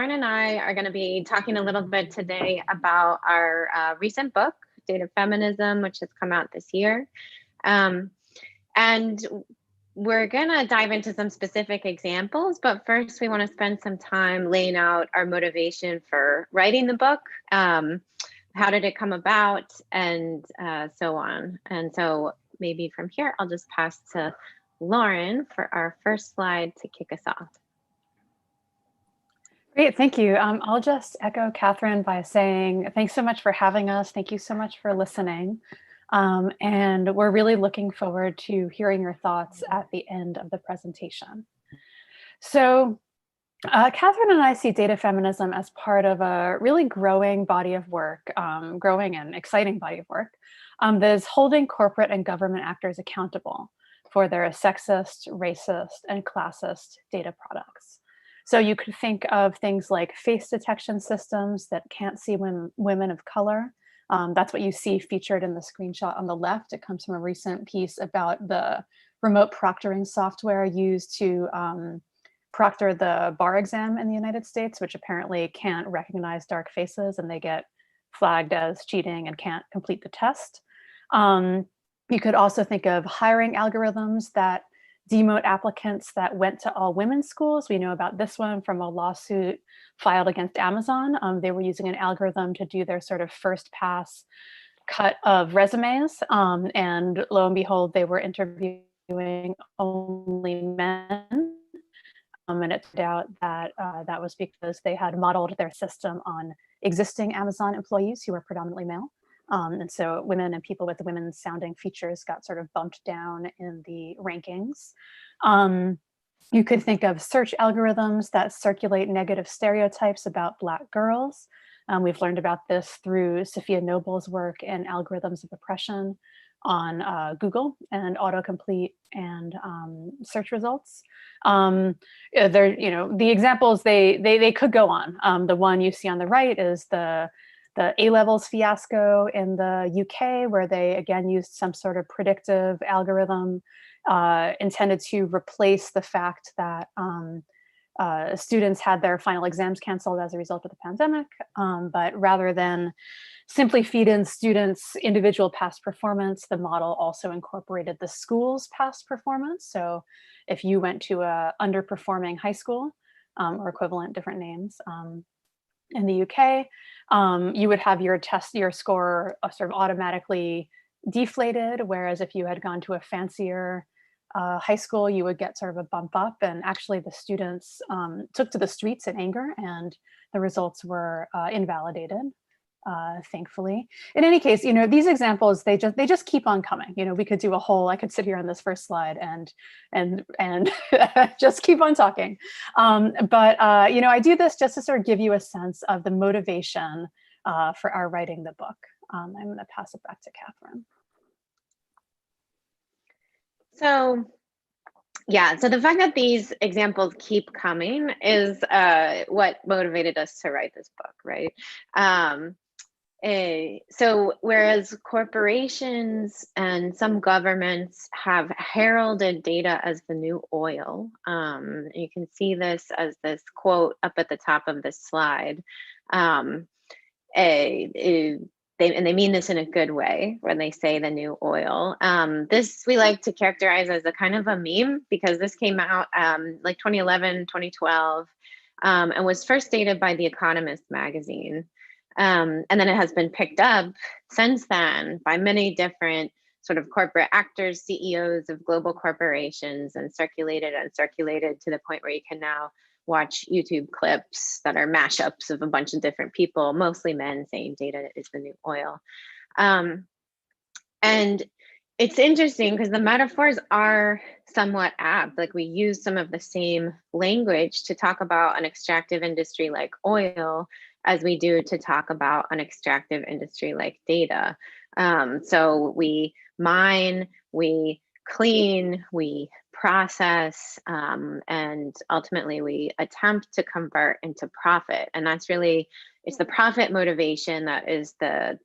Lauren and I are going to be talking a little bit today about our recent book, Data Feminism, which has come out this year. And we're going to dive into some specific examples, but first we want to spend some time laying out our motivation for writing the book. How did it come about, and so on. And so maybe from here, I'll just pass to Lauren for our first slide to kick us off. Great, thank you. I'll just echo Catherine by saying thanks so much for having us. Thank you so much for listening. And we're really looking forward to hearing your thoughts at the end of the presentation. So Catherine and I see data feminism as part of a really growing body of work, growing and exciting body of work that is holding corporate and government actors accountable for their sexist, racist, and classist data products. So you could think of things like face detection systems that can't see women of color. That's what you see featured in the screenshot on the left. It comes from a recent piece about the remote proctoring software used to proctor the bar exam in the United States, which apparently can't recognize dark faces, and they get flagged as cheating and can't complete the test. You could also think of hiring algorithms that demote applicants that went to all women's schools. We know about this one from a lawsuit filed against Amazon. They were using an algorithm to do their sort of first pass cut of resumes. And lo and behold, they were interviewing only men. And it turned out that that was because they had modeled their system on existing Amazon employees who were predominantly male. And so women and people with women's sounding features got sort of bumped down in the rankings. You could think of search algorithms that circulate negative stereotypes about Black girls. We've learned about this through Sophia Noble's work in Algorithms of Oppression on Google and autocomplete and search results. The examples, they could go on. The one you see on the right is the A-levels fiasco in the UK, where they again used some sort of predictive algorithm intended to replace the fact that students had their final exams canceled as a result of the pandemic. But rather than simply feed in students' individual past performance, the model also incorporated the school's past performance. So if you went to a underperforming high school or equivalent, different names, in the UK, you would have your score sort of automatically deflated, whereas if you had gone to a fancier high school, you would get sort of a bump up. And actually the students took to the streets in anger, and the results were invalidated, thankfully. In any case, these examples, they just keep on coming. We could do I could sit here on this first slide and just keep on talking. But I do this just to sort of give you a sense of the motivation for our writing the book. I'm going to pass it back to Catherine. So the fact that these examples keep coming is what motivated us to write this book, right? So whereas corporations and some governments have heralded data as the new oil, you can see this as this quote up at the top of this slide. They mean this in a good way when they say the new oil. This we like to characterize as a kind of a meme, because this came out like 2011, 2012, and was first dated by The Economist magazine. And then it has been picked up since then by many different sort of corporate actors, CEOs of global corporations, and circulated to the point where you can now watch YouTube clips that are mashups of a bunch of different people, mostly men, saying data is the new oil. And it's interesting because the metaphors are somewhat apt. Like, we use some of the same language to talk about an extractive industry like oil as we do to talk about an extractive industry like data. So we mine, we clean, we process, and ultimately we attempt to convert into profit. And that's really, it's the profit motivation that is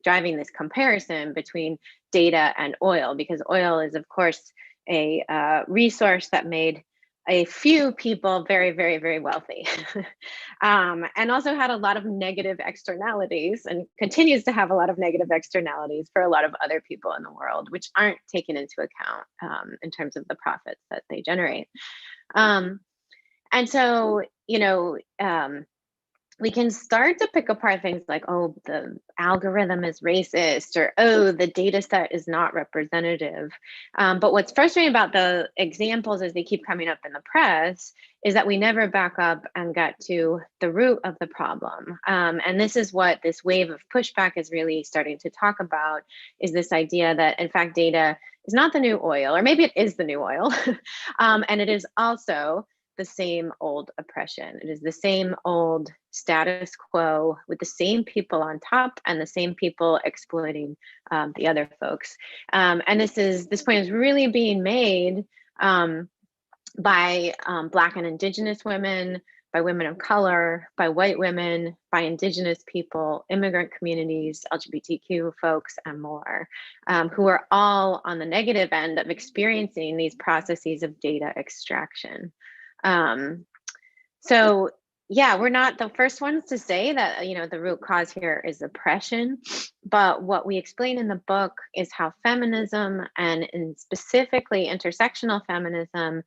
driving this comparison between data and oil, because oil is, of course, a resource that made a few people very, very, very wealthy, and also had a lot of negative externalities and continues to have a lot of negative externalities for a lot of other people in the world, which aren't taken into account in terms of the profits that they generate. And so, we can start to pick apart things like, oh, the algorithm is racist, or oh, the data set is not representative. But what's frustrating about the examples as they keep coming up in the press is that we never back up and get to the root of the problem. And this is what this wave of pushback is really starting to talk about, is this idea that, in fact, data is not the new oil, or maybe it is the new oil. And it is also the same old oppression. It is the same old status quo with the same people on top and the same people exploiting the other folks. And this point is really being made by Black and Indigenous women, by women of color, by white women, by Indigenous people, immigrant communities, LGBTQ folks, and more, who are all on the negative end of experiencing these processes of data extraction. So yeah, we're not the first ones to say that, the root cause here is oppression, but what we explain in the book is how feminism, and specifically intersectional feminism,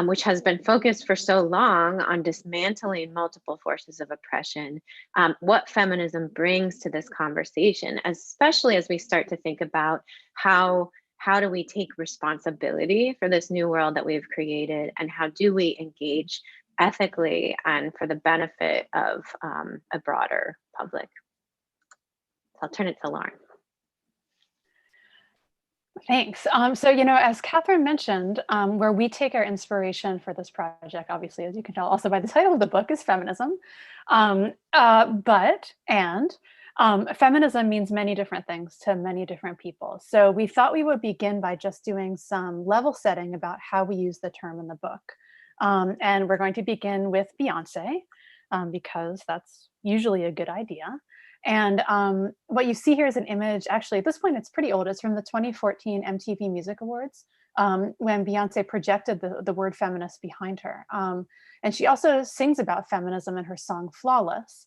which has been focused for so long on dismantling multiple forces of oppression, what feminism brings to this conversation, especially as we start to think about how do we take responsibility for this new world that we've created, and how do we engage ethically and for the benefit of a broader public. So I'll turn it to Lauren. Thanks. So, as Catherine mentioned, where we take our inspiration for this project, obviously, as you can tell also by the title of the book, is feminism. Feminism means many different things to many different people. So we thought we would begin by just doing some level setting about how we use the term in the book. And we're going to begin with Beyonce, because that's usually a good idea. And what you see here is an image, actually at this point it's pretty old, it's from the 2014 MTV Music Awards, when Beyonce projected the word feminist behind her. And she also sings about feminism in her song Flawless,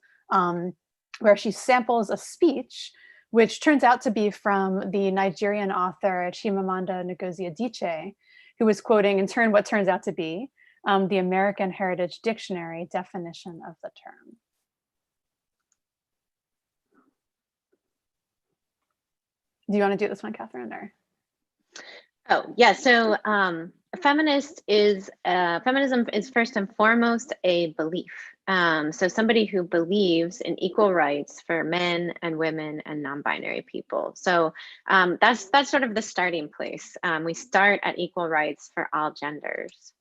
where she samples a speech, which turns out to be from the Nigerian author Chimamanda Ngozi Adichie, who was quoting in turn what turns out to be the American Heritage Dictionary definition of the term. Do you want to do this one, Catherine? Or? Oh, yeah. So feminism is first and foremost a belief. So somebody who believes in equal rights for men and women and non-binary people. So that's sort of the starting place. We start at equal rights for all genders.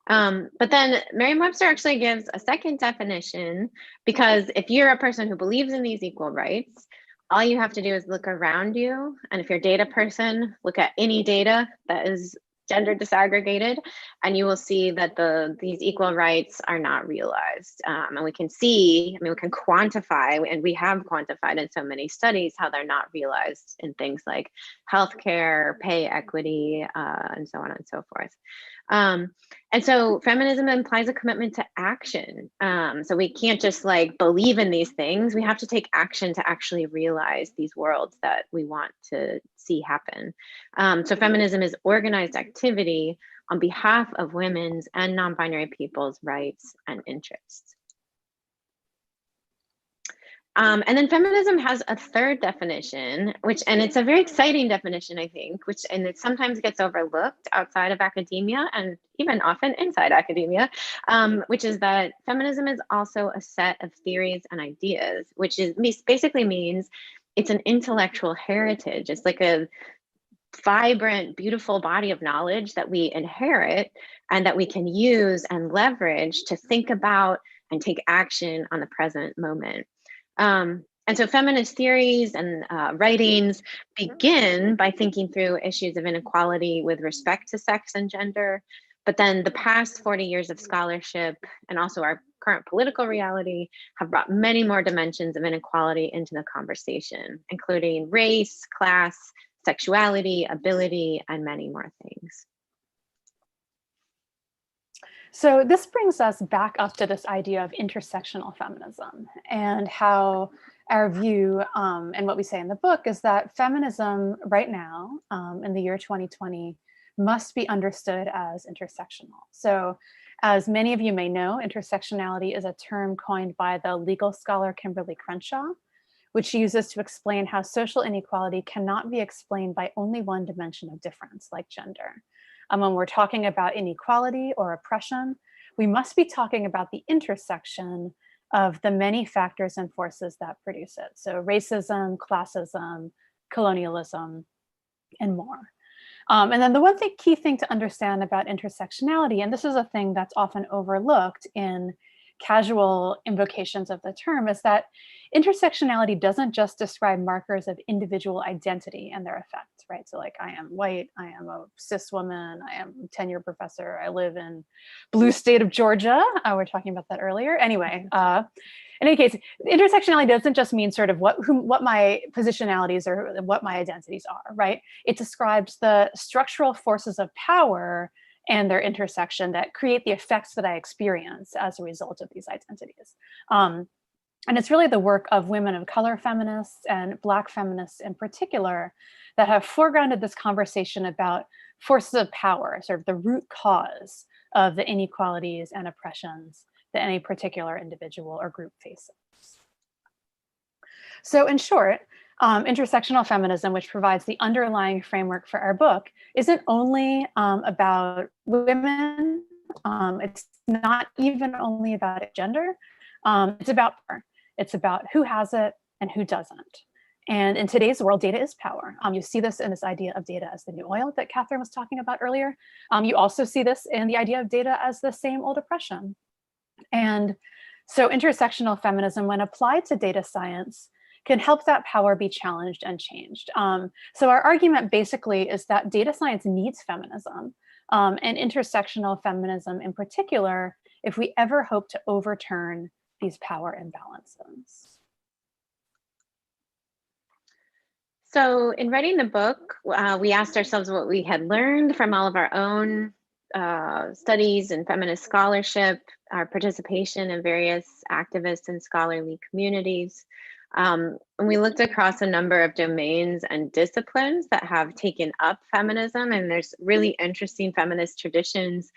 But then Merriam-Webster actually gives a second definition, because if you're a person who believes in these equal rights, all you have to do is look around you. And if you're a data person, look at any data that is gender disaggregated, and you will see that these equal rights are not realized. And we can see, we can quantify, and we have quantified in so many studies how they're not realized in things like healthcare, pay equity, and so on and so forth. And so feminism implies a commitment to action. So we can't just believe in these things. We have to take action to actually realize these worlds that we want to see happen. So feminism is organized activity on behalf of women's and non-binary people's rights and interests. And then feminism has a third definition, and it's a very exciting definition, I think, and it sometimes gets overlooked outside of academia and even often inside academia, which is that feminism is also a set of theories and ideas, which basically means it's an intellectual heritage. It's like a vibrant, beautiful body of knowledge that we inherit and that we can use and leverage to think about and take action on the present moment. And so feminist theories and writings begin by thinking through issues of inequality with respect to sex and gender. But then the past 40 years of scholarship and also our current political reality have brought many more dimensions of inequality into the conversation, including race, class, sexuality, ability, and many more things. So this brings us back up to this idea of intersectional feminism and how our view and what we say in the book is that feminism right now in the year 2020 must be understood as intersectional. So as many of you may know, intersectionality is a term coined by the legal scholar Kimberly Crenshaw, which she uses to explain how social inequality cannot be explained by only one dimension of difference, like gender. When we're talking about inequality or oppression, we must be talking about the intersection of the many factors and forces that produce it. So racism, classism, colonialism, and more. And then the one key thing to understand about intersectionality, and this is a thing that's often overlooked in casual invocations of the term, is that intersectionality doesn't just describe markers of individual identity and their effect, right? So like, I am white, I am a cis woman, I am a tenure professor, I live in blue state of Georgia. We were talking about that earlier. Anyway, in any case, intersectionality doesn't just mean sort of what my positionalities or what my identities are, right? It describes the structural forces of power and their intersection that create the effects that I experience as a result of these identities. And it's really the work of women of color feminists and Black feminists in particular that have foregrounded this conversation about forces of power, sort of the root cause of the inequalities and oppressions that any particular individual or group faces. So in short, intersectional feminism, which provides the underlying framework for our book, isn't only about women. It's not even only about gender. It's about power. It's about who has it and who doesn't. And in today's world, data is power. You see this in this idea of data as the new oil that Catherine was talking about earlier. You also see this in the idea of data as the same old oppression. And so intersectional feminism, when applied to data science, can help that power be challenged and changed. So our argument basically is that data science needs feminism, and intersectional feminism in particular, if we ever hope to overturn these power imbalances. So in writing the book, we asked ourselves what we had learned from all of our own studies and feminist scholarship, our participation in various activist and scholarly communities. And we looked across a number of domains and disciplines that have taken up feminism, and there's really interesting feminist traditions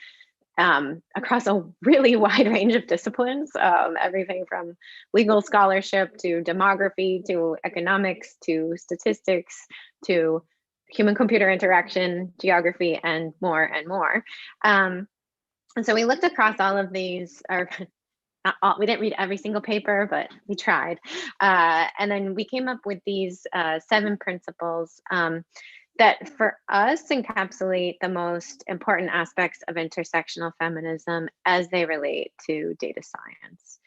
across a really wide range of disciplines, everything from legal scholarship to demography to economics to statistics to human-computer interaction, geography, and more and more. And so we looked across all of these, or not all, we didn't read every single paper, but we tried. And then we came up with these 7 principles that for us encapsulate the most important aspects of intersectional feminism as they relate to data science.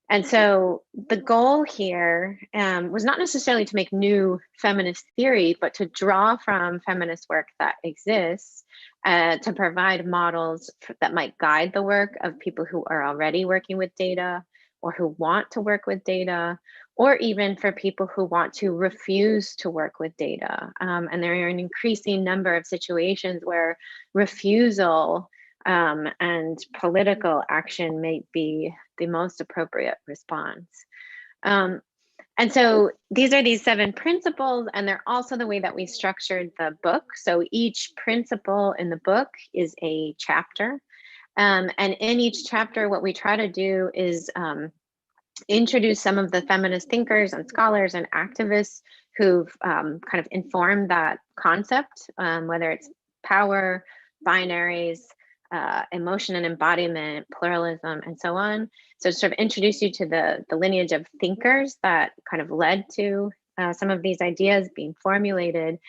And so the goal here was not necessarily to make new feminist theory, but to draw from feminist work that exists to provide models that might guide the work of people who are already working with data or who want to work with data, or even for people who want to refuse to work with data. And there are an increasing number of situations where refusal and political action may be the most appropriate response. And so these are these 7 principles, and they're also the way that we structured the book. So each principle in the book is a chapter. And in each chapter, what we try to do is introduce some of the feminist thinkers and scholars and activists who've kind of informed that concept, whether it's power, binaries, emotion and embodiment, pluralism, and so on. So to sort of introduce you to the lineage of thinkers that kind of led to some of these ideas being formulated,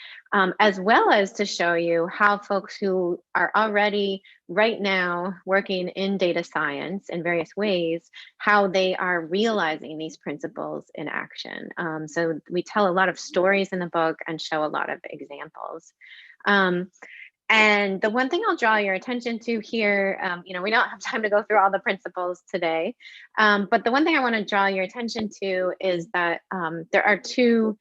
as well as to show you how folks who are already right now working in data science in various ways, how they are realizing these principles in action. So we tell a lot of stories in the book and show a lot of examples. And the one thing I'll draw your attention to here, we don't have time to go through all the principles today, but the one thing I want to draw your attention to is that there are 2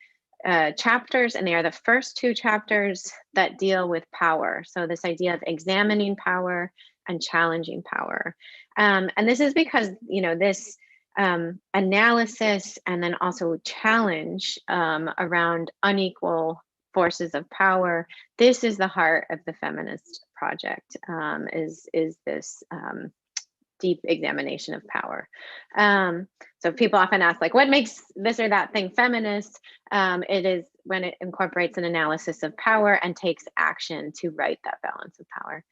chapters, and they are the first 2 chapters that deal with power. So this idea of examining power and challenging power. And this is because, this analysis and then also challenge around unequal forces of power, this is the heart of the feminist project, is this deep examination of power. So people often ask, like, what makes this or that thing feminist? It is when it incorporates an analysis of power and takes action to right that balance of power.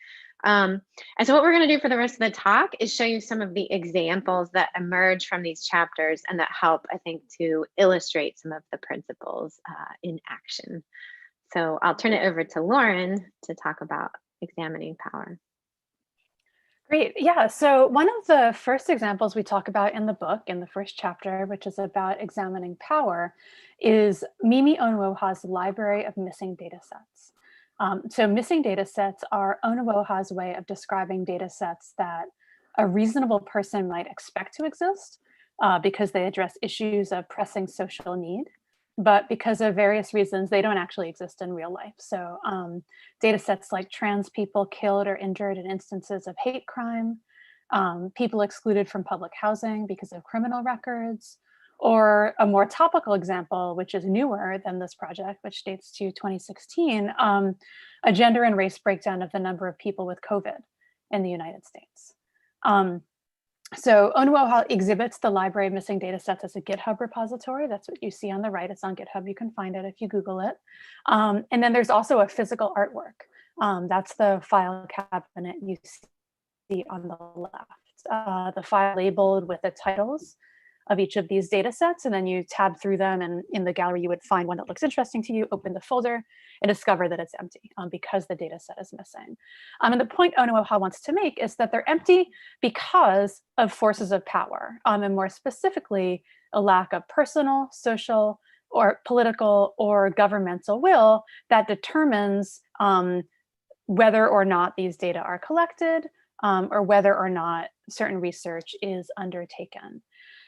And so what we're going to do for the rest of the talk is show you some of the examples that emerge from these chapters and that help, I think, to illustrate some of the principles in action. So I'll turn it over to Lauren to talk about examining power. Great. Yeah. So one of the first examples we talk about in the book, in the first chapter, which is about examining power, is Mimi Onuoha's Library of Missing Data Sets. So missing data sets are Onuoha's way of describing data sets that a reasonable person might expect to exist because they address issues of pressing social need. But because of various reasons, they don't actually exist in real life. So data sets like trans people killed or injured in instances of hate crime, people excluded from public housing because of criminal records, or a more topical example, which is newer than this project, which dates to 2016, a gender and race breakdown of the number of people with COVID in the United States. So Onuoha exhibits the Library of Missing Data Sets as a GitHub repository. That's what you see on the right. It's on GitHub. You can find it if you Google it. And then there's also a physical artwork. That's the file cabinet you see on the left. The file labeled with the titles of each of these data sets, and then you tab through them, and in the gallery you would find one that looks interesting to you, open the folder, and discover that it's empty because the data set is missing. And the point Onuoha wants to make is that they're empty because of forces of power, and more specifically, a lack of personal, social, or political or governmental will that determines whether or not these data are collected or whether or not certain research is undertaken.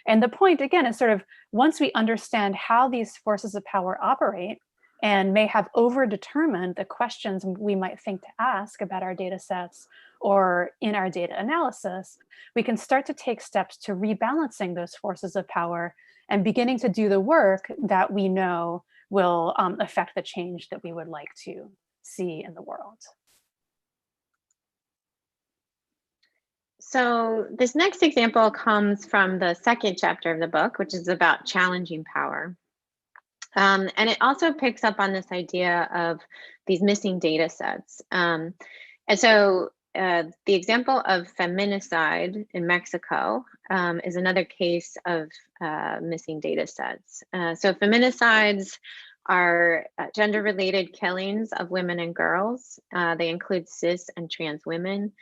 And the point, again, is sort of once we understand how these forces of power operate and may have over-determined the questions we might think to ask about our data sets or in our data analysis, we can start to take steps to rebalancing those forces of power and beginning to do the work that we know will affect the change that we would like to see in the world. So this next example comes from the second chapter of the book, which is about challenging power. And it also picks up on this idea of these missing data sets. And so the example of feminicide in Mexico is another case of missing data sets. So feminicides are gender-related killings of women and girls. They include cis and trans women.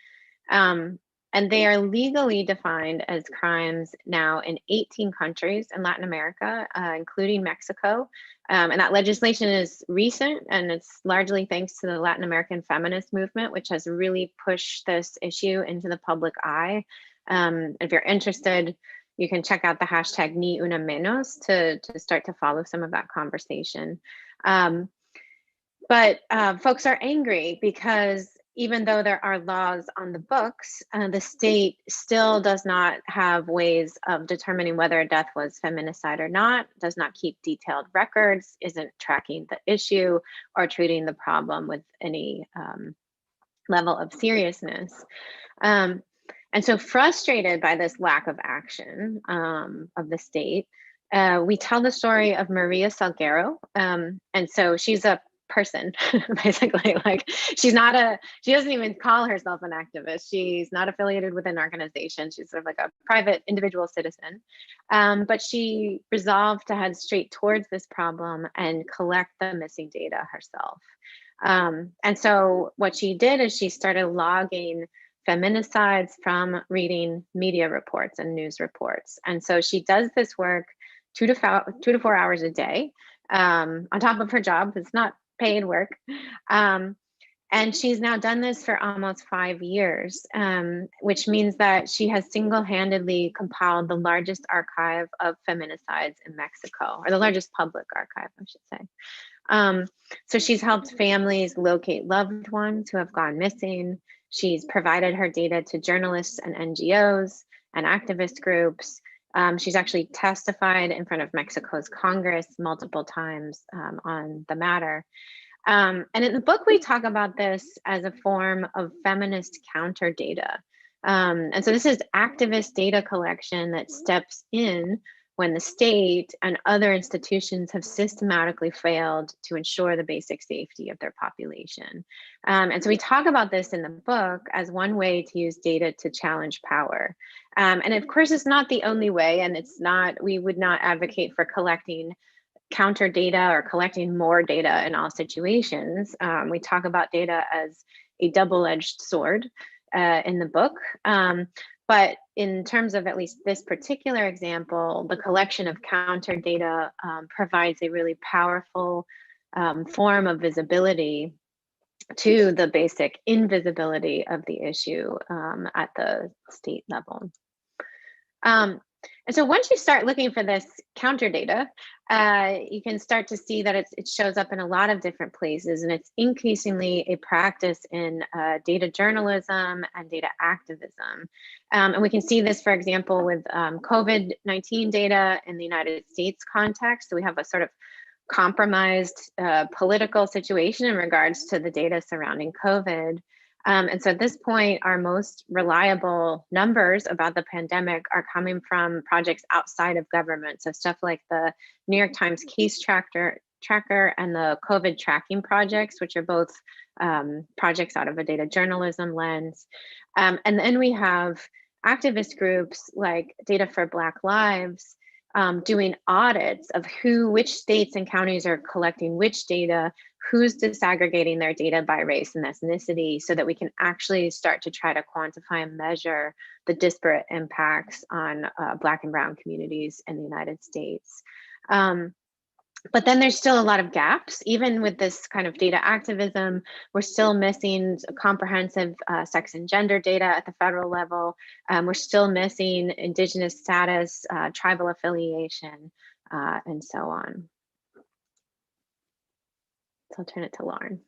And they are legally defined as crimes now in 18 countries in Latin America, including Mexico. And that legislation is recent, and it's largely thanks to the Latin American feminist movement, which has really pushed this issue into the public eye. If you're interested, you can check out the hashtag Ni Una Menos to start to follow some of that conversation. But folks are angry because even though there are laws on the books, the state still does not have ways of determining whether a death was feminicide or not, does not keep detailed records, isn't tracking the issue or treating the problem with any level of seriousness. And so frustrated by this lack of action of the state, we tell the story of Maria Saguero. And so she's a person, basically. Like she doesn't even call herself an activist. She's not affiliated with an organization. She's sort of like a private individual citizen. But she resolved to head straight towards this problem and collect the missing data herself. And so what she did is she started logging feminicides from reading media reports and news reports. And so she does this work 2 to 4 hours a day on top of her job. It's not paid work. And she's now done this for almost 5 years, which means that she has single-handedly compiled the largest archive of feminicides in Mexico, or the largest public archive, I should say. So she's helped families locate loved ones who have gone missing. She's provided her data to journalists and NGOs and activist groups. She's actually testified in front of Mexico's Congress multiple times on the matter. And in the book, we talk about this as a form of feminist counter data. And so this is activist data collection that steps in when the state and other institutions have systematically failed to ensure the basic safety of their population. And so we talk about this in the book as one way to use data to challenge power. And of course, it's not the only way, and it's not, we would not advocate for collecting counter data or collecting more data in all situations. We talk about data as a double-edged sword in the book. But in terms of at least this particular example, the collection of counter data provides a really powerful form of visibility to the basic invisibility of the issue at the state level. And so once you start looking for this counter data, you can start to see that it shows up in a lot of different places, and it's increasingly a practice in data journalism and data activism. And we can see this, for example, with COVID-19 data in the United States context. So we have a sort of compromised political situation in regards to the data surrounding COVID. And so at this point, our most reliable numbers about the pandemic are coming from projects outside of government. So stuff like the New York Times Case Tracker and the COVID tracking projects, which are both projects out of a data journalism lens. And then we have activist groups like Data for Black Lives doing audits of which states and counties are collecting which data, who's disaggregating their data by race and ethnicity, so that we can actually start to try to quantify and measure the disparate impacts on Black and Brown communities in the United States. But then there's still a lot of gaps. Even with this kind of data activism, we're still missing comprehensive sex and gender data at the federal level. We're still missing Indigenous status, tribal affiliation, and so on. So I'll turn it to Lauren.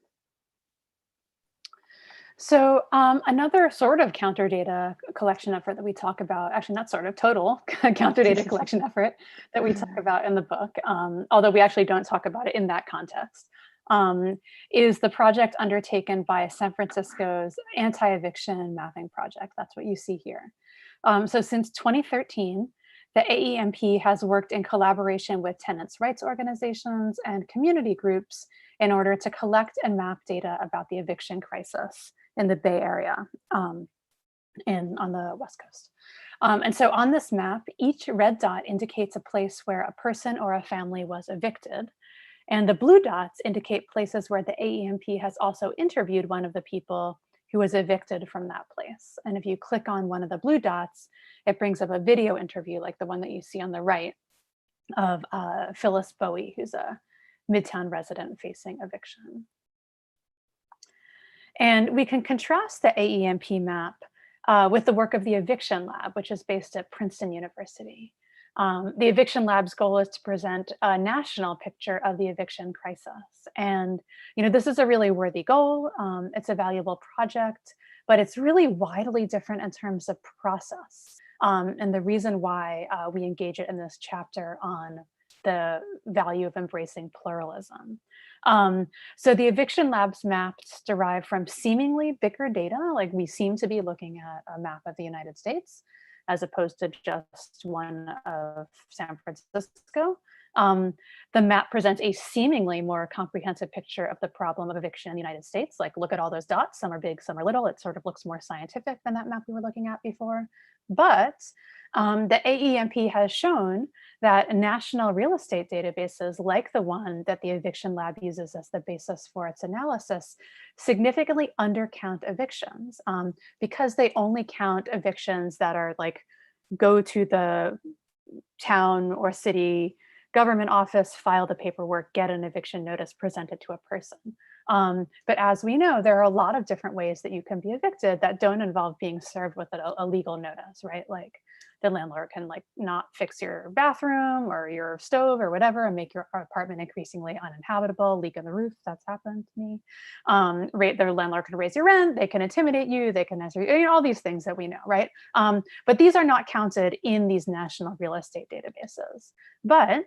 So another sort of counter data collection effort that we talk about, actually not sort of, total counter data collection effort that we talk about in the book, although we actually don't talk about it in that context, is the project undertaken by San Francisco's Anti-Eviction mapping project. That's what you see here. So since 2013, the AEMP has worked in collaboration with tenants' rights organizations and community groups in order to collect and map data about the eviction crisis in the Bay Area on the West Coast. And so on this map, each red dot indicates a place where a person or a family was evicted. And the blue dots indicate places where the AEMP has also interviewed one of the people who was evicted from that place. And if you click on one of the blue dots, it brings up a video interview like the one that you see on the right of Phyllis Bowie, who's a Midtown resident facing eviction. And we can contrast the AEMP map with the work of the Eviction Lab, which is based at Princeton University. The Eviction Lab's goal is to present a national picture of the eviction crisis. And this is a really worthy goal. It's a valuable project, but it's really widely different in terms of process. And the reason why we engage it in this chapter on the value of embracing pluralism. So the Eviction Lab's maps derive from seemingly bigger data, like we seem to be looking at a map of the United States, as opposed to just one of San Francisco. The map presents a seemingly more comprehensive picture of the problem of eviction in the United States. Like, look at all those dots, some are big, some are little. It sort of looks more scientific than that map we were looking at before. But the AEMP has shown that national real estate databases like the one that the Eviction Lab uses as the basis for its analysis significantly undercount evictions because they only count evictions that are like, go to the town or city government office, file the paperwork, get an eviction notice, present it to a person. But as we know, there are a lot of different ways that you can be evicted that don't involve being served with a legal notice, right? Like the landlord can like not fix your bathroom or your stove or whatever and make your apartment increasingly uninhabitable, leak in the roof. That's happened to me. The landlord can raise your rent, they can intimidate you, they can answer you, all these things that we know, right? But these are not counted in these national real estate databases. But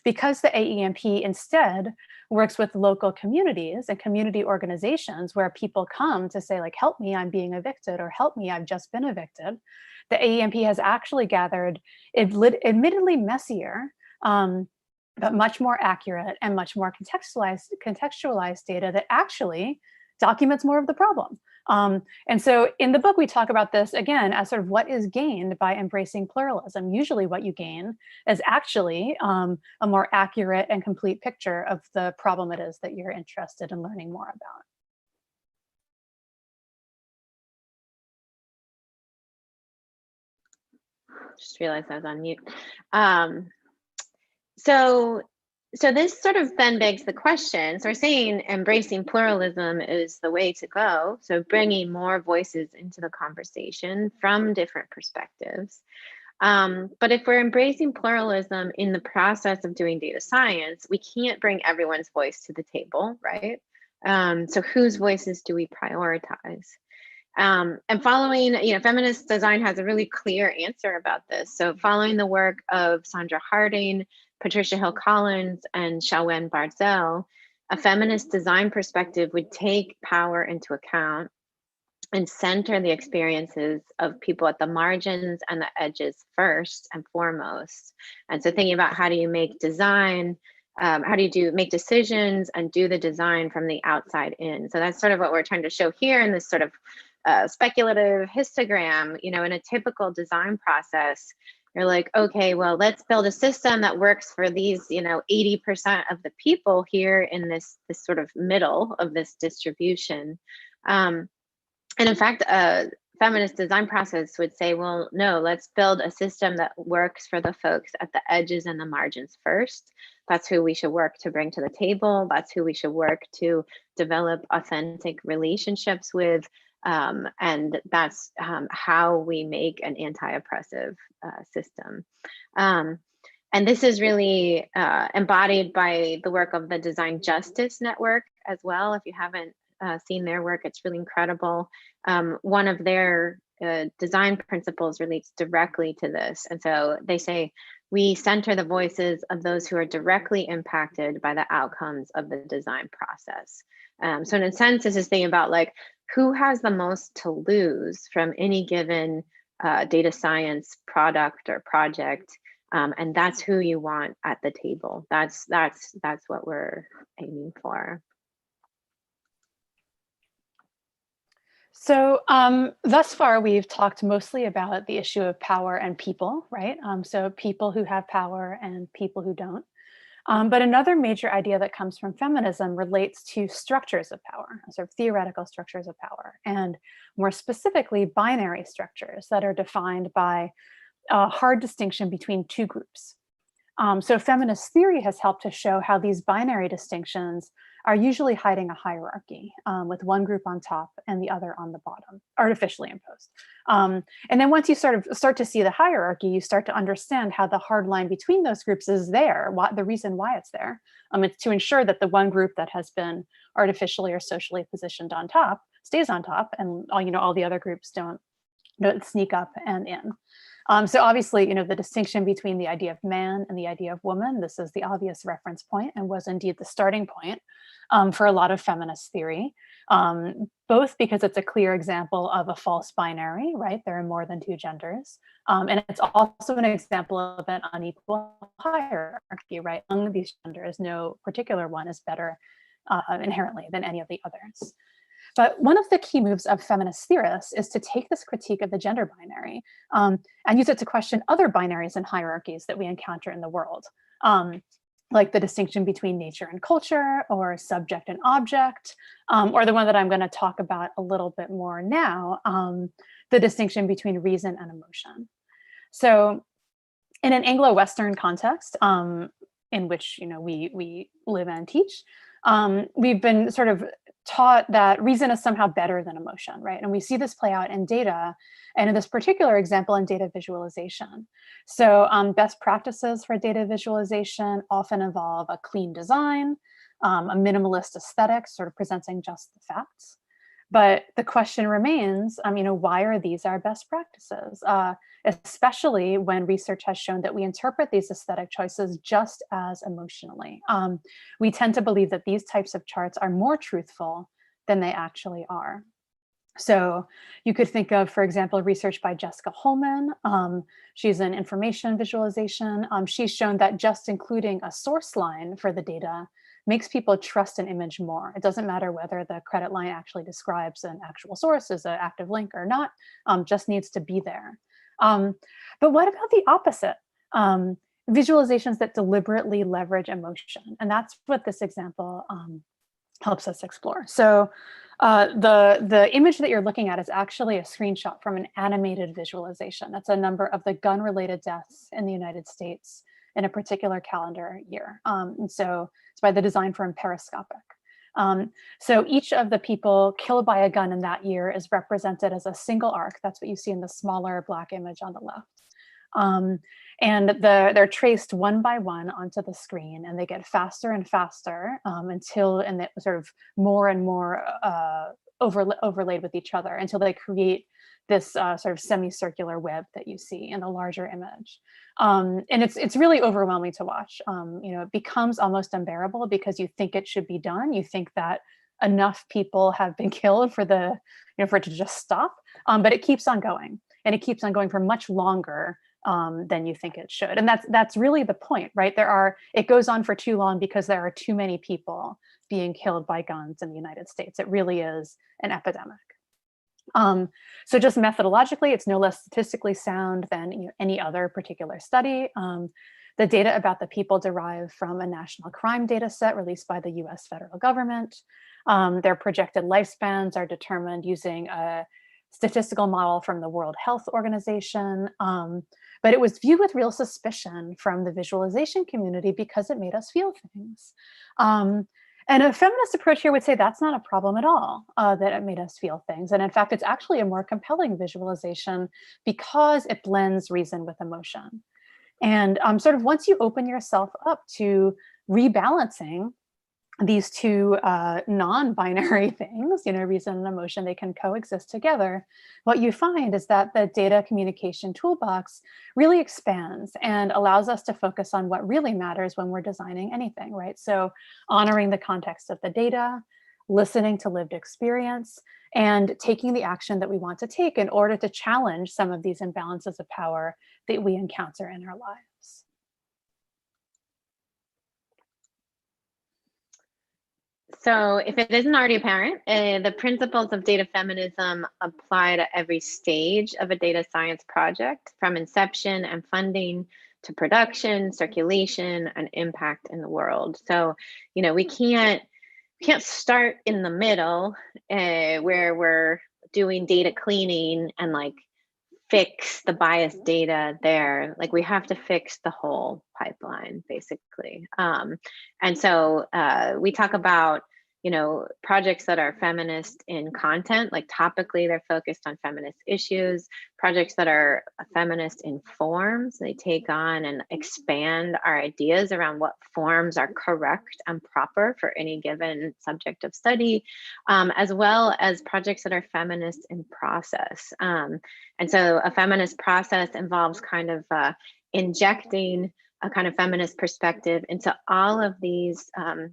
because the AEMP instead works with local communities and community organizations where people come to say like, help me, I'm being evicted, or help me, I've just been evicted, the AEMP has actually gathered admittedly messier, but much more accurate and much more contextualized data that actually documents more of the problem. And so in the book, we talk about this again as sort of what is gained by embracing pluralism. Usually what you gain is actually a more accurate and complete picture of the problem it is that you're interested in learning more about. Just realized I was on mute. So this sort of then begs the question. So we're saying embracing pluralism is the way to go. So bringing more voices into the conversation from different perspectives. But if we're embracing pluralism in the process of doing data science, we can't bring everyone's voice to the table, right? So whose voices do we prioritize? And following, feminist design has a really clear answer about this. So following the work of Sandra Harding, Patricia Hill Collins, and Shawen Barzel, a feminist design perspective would take power into account and center the experiences of people at the margins and the edges first and foremost. And so thinking about how do you make design, how do you make decisions and do the design from the outside in. So that's sort of what we're trying to show here in this sort of speculative histogram. In a typical design process, you're like, okay, well, let's build a system that works for these, 80% of the people here in this sort of middle of this distribution. And in fact, a feminist design process would say, well, no, let's build a system that works for the folks at the edges and the margins first. That's who we should work to bring to the table. That's who we should work to develop authentic relationships with. And that's how we make an anti-oppressive system. And this is really embodied by the work of the Design Justice Network as well. If you haven't seen their work, it's really incredible. One of their design principles relates directly to this. And so they say, we center the voices of those who are directly impacted by the outcomes of the design process. So in a sense, this is thinking about like, who has the most to lose from any given data science product or project, and that's who you want at the table. That's what we're aiming for. So thus far, we've talked mostly about the issue of power and people, right? So people who have power and people who don't. But another major idea that comes from feminism relates to structures of power, sort of theoretical structures of power, and more specifically, binary structures that are defined by a hard distinction between two groups. So feminist theory has helped to show how these binary distinctions are usually hiding a hierarchy with one group on top and the other on the bottom, artificially imposed. And then once you sort of start to see the hierarchy, you start to understand how the hard line between those groups is there, the reason why it's there. It's to ensure that the one group that has been artificially or socially positioned on top stays on top, and all the other groups don't sneak up and in. So obviously, the distinction between the idea of man and the idea of woman, this is the obvious reference point and was indeed the starting point for a lot of feminist theory, both because it's a clear example of a false binary, right? There are more than two genders. And it's also an example of an unequal hierarchy, right? Among these genders, no particular one is better inherently than any of the others. But one of the key moves of feminist theorists is to take this critique of the gender binary and use it to question other binaries and hierarchies that we encounter in the world, like the distinction between nature and culture, or subject and object, or the one that I'm going to talk about a little bit more now, the distinction between reason and emotion. So in an Anglo-Western context, in which we live and teach, we've been sort of taught that reason is somehow better than emotion, right? And we see this play out in data, and in this particular example in data visualization. So best practices for data visualization often involve a clean design, a minimalist aesthetic, sort of presenting just the facts. But the question remains, why are these our best practices? Especially when research has shown that we interpret these aesthetic choices just as emotionally. We tend to believe that these types of charts are more truthful than they actually are. So you could think of, for example, research by Jessica Holman. She's in information visualization. She's shown that just including a source line for the data makes people trust an image more. It doesn't matter whether the credit line actually describes an actual source as an active link or not, just needs to be there. But what about the opposite? Visualizations that deliberately leverage emotion. And that's what this example helps us explore. So the image that you're looking at is actually a screenshot from an animated visualization. That's a number of the gun-related deaths in the United States in a particular calendar year. And so it's by the Design for Periscopic. So each of the people killed by a gun in that year is represented as a single arc. That's what you see in the smaller black image on the left. And they're traced one by one onto the screen, and they get faster and faster until, and they sort of more and more overlaid with each other until they create this sort of semicircular web that you see in the larger image. And it's really overwhelming to watch. It becomes almost unbearable because you think it should be done. You think that enough people have been killed for for it to just stop, but it keeps on going, and it keeps on going for much longer than you think it should. And that's really the point, right? It goes on for too long because there are too many people being killed by guns in the United States. It really is an epidemic. So just methodologically, it's no less statistically sound than any other particular study. The data about the people derive from a national crime data set released by the US federal government. Their projected lifespans are determined using a statistical model from the World Health Organization. But it was viewed with real suspicion from the visualization community because it made us feel things. And a feminist approach here would say that's not a problem at all, that it made us feel things. And in fact, it's actually a more compelling visualization because it blends reason with emotion. And sort of once you open yourself up to rebalancing these two non-binary things, reason and emotion, they can coexist together. What you find is that the data communication toolbox really expands and allows us to focus on what really matters when we're designing anything, right? So honoring the context of the data, listening to lived experience, and taking the action that we want to take in order to challenge some of these imbalances of power that we encounter in our lives. So if it isn't already apparent, the principles of data feminism apply to every stage of a data science project, from inception and funding to production, circulation, and impact in the world. So, we can't start in the middle where we're doing data cleaning and fix the biased data there. We have to fix the whole pipeline, basically. And so we talk about projects that are feminist in content, topically they're focused on feminist issues, projects that are feminist in forms, they take on and expand our ideas around what forms are correct and proper for any given subject of study, as well as projects that are feminist in process. And so a feminist process involves kind of injecting a kind of feminist perspective into all of these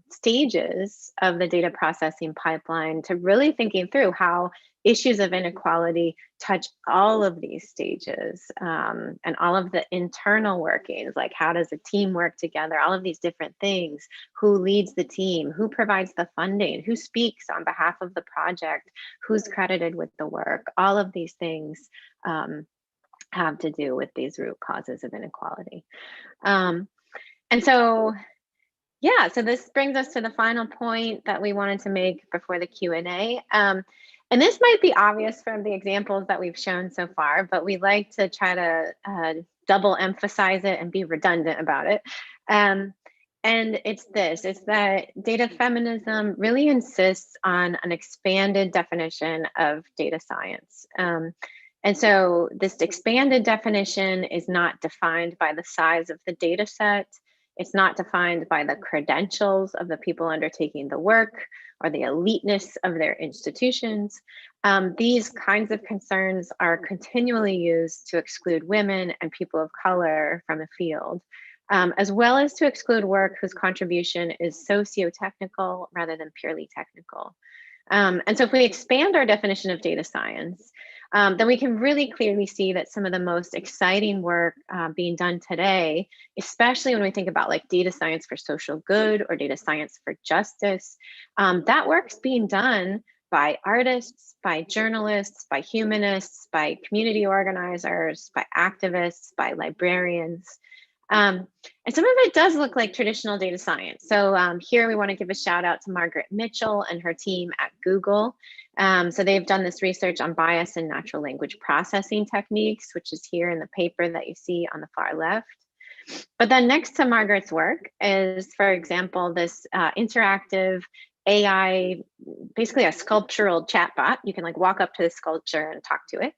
stages of the data processing pipeline, to really thinking through how issues of inequality touch all of these stages and all of the internal workings, like how does a team work together, all of these different things, who leads the team, who provides the funding, who speaks on behalf of the project, who's credited with the work, all of these things have to do with these root causes of inequality. And so, yeah, so this brings us to the final point that we wanted to make before the Q&A. And this might be obvious from the examples that we've shown so far, but we like to try to double emphasize it and be redundant about it. And it's that data feminism really insists on an expanded definition of data science. And so this expanded definition is not defined by the size of the data set. It's not defined by the credentials of the people undertaking the work or the eliteness of their institutions. These kinds of concerns are continually used to exclude women and people of color from the field. As well as to exclude work whose contribution is socio-technical rather than purely technical. And so if we expand our definition of data science, then we can really clearly see that some of the most exciting work being done today, especially when we think about like data science for social good or data science for justice, that work's being done by artists, by journalists, by humanists, by community organizers, by activists, by librarians. And some of it does look like traditional data science. So here we want to give a shout out to Margaret Mitchell and her team at Google. So they've done this research on bias in natural language processing techniques, which is here in the paper that you see on the far left. But then next to Margaret's work is, for example, this interactive AI, basically a sculptural chatbot. You can like walk up to the sculpture and talk to it.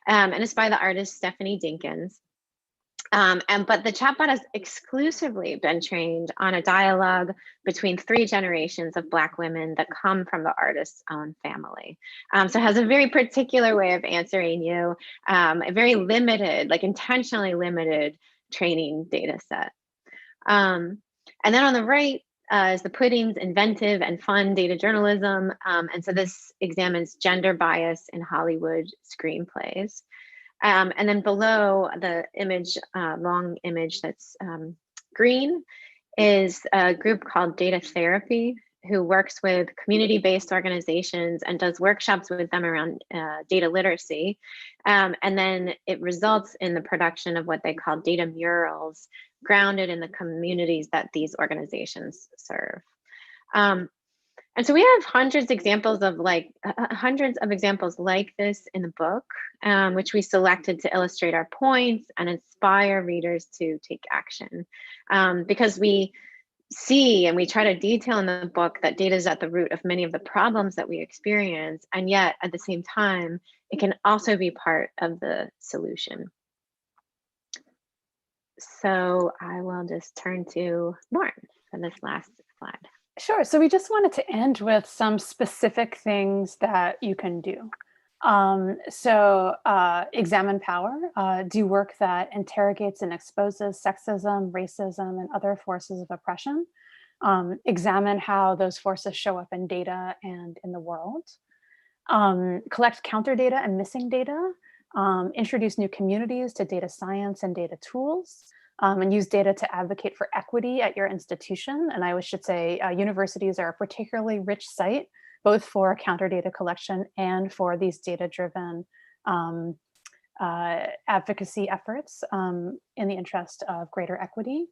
And it's by the artist Stephanie Dinkins. But the chatbot has exclusively been trained on a dialogue between 3 generations of Black women that come from the artist's own family. So it has a very particular way of answering you, a very limited, like intentionally limited training data set. And then on the right is the Pudding's inventive and fun data journalism. And so this examines gender bias in Hollywood screenplays. And then below the image, long image that's green, is a group called Data Therapy, who works with community-based organizations and does workshops with them around data literacy. And then it results in the production of what they call data murals, grounded in the communities that these organizations serve. And so we have hundreds of examples like this in the book, which we selected to illustrate our points and inspire readers to take action. Because we see and we try to detail in the book that data is at the root of many of the problems that we experience, and yet at the same time, it can also be part of the solution. So I will just turn to Lauren for this last slide. Sure. So we just wanted to end with some specific things that you can do. Examine power, do work that interrogates and exposes sexism, racism, and other forces of oppression. Examine how those forces show up in data and in the world. Collect counter data and missing data. Introduce new communities to data science and data tools. And use data to advocate for equity at your institution. And I should say universities are a particularly rich site, both for counter data collection and for these data-driven advocacy efforts in the interest of greater equity.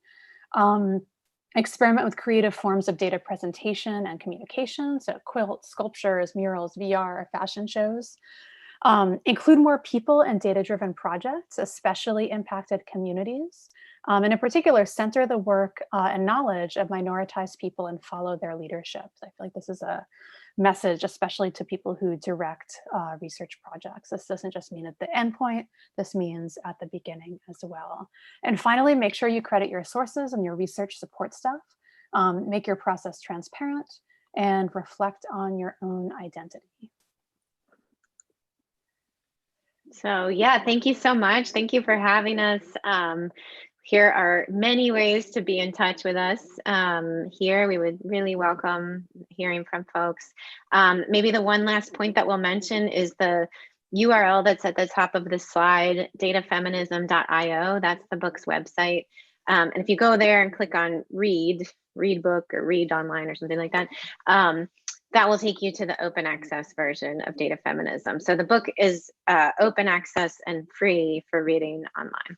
Experiment with creative forms of data presentation and communication, so quilts, sculptures, murals, VR, fashion shows. Include more people in data-driven projects, especially impacted communities. And in particular, center the work and knowledge of minoritized people and follow their leadership. I feel like this is a message, especially to people who direct research projects. This doesn't just mean at the end point, this means at the beginning as well. And finally, make sure you credit your sources and your research support staff. Make your process transparent and reflect on your own identity. So yeah, thank you so much. Thank you for having us. Here are many ways to be in touch with us. Here, we would really welcome hearing from folks. Maybe the one last point that we'll mention is the URL that's at the top of this slide, datafeminism.io. That's the book's website. And if you go there and click on read book or read online or something like that, that will take you to the open access version of Data Feminism. So the book is open access and free for reading online.